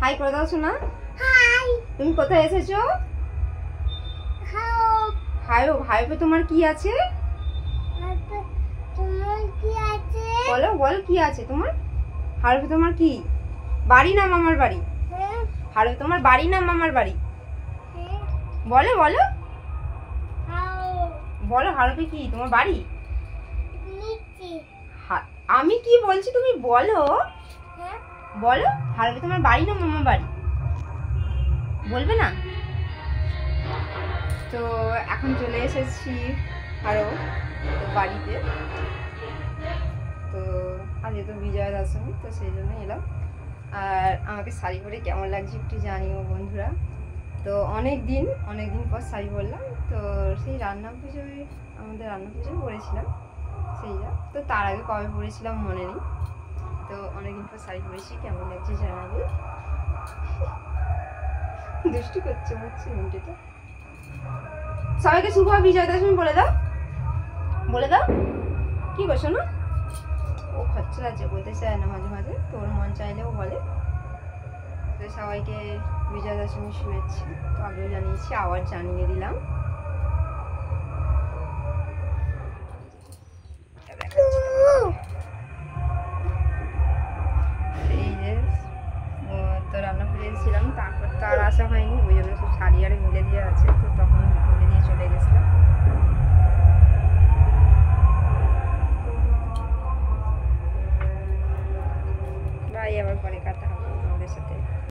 High করে দাও শোনা। হাই। তুমি কোথায় এসেছো? হাইও হাইপে তোমার কি আছে? তোমার কি আছে? বলো বল কি আছে তোমার? হাইপে তোমার কি? বাড়ি না মামার বাড়ি? হাইপে তোমার বাড়ি না মামার বাড়ি? বলো বলো বলো হাইপে কি তোমার বাড়ি? আমি কি বলছি তুমি বলো। বলো হাইপে তোমার বাড়ি না মামার বাড়ি? বলবে না? তো এখন চলে এসেছি আরো বাড়িতে। তো আজকে তো বিজয়া দশমী, তো সেই জন্য এলাম। আর আমাকে শাড়ি পরে কেমন লাগছে একটু জানিও বন্ধুরা। তো অনেক দিন পর শাড়ি পরলাম। তো সেই রান্না পুজোয় আমাদের রান্না পুজোয় পরেছিলাম সেইটা। তো তার আগে কবে পরেছিলাম মনে নেই। তো অনেকদিন পর শাড়ি পরেছি, কেমন লাগছে জানাবে। দুষ্টু করছে হচ্ছে মিনিটটা। সবাইকে শুভ বিজয়া দশমী বলে দাও, বলে দাও। কি করছো না? ও খচ্চর আছে, বলতে চায় না মাঝে মাঝে, তোর মন চাইলেও বলে। তো সবাইকে বিজয়া দশমী শুভেচ্ছা তো আগেও জানিয়েছি, আবার জানিয়ে দিলাম।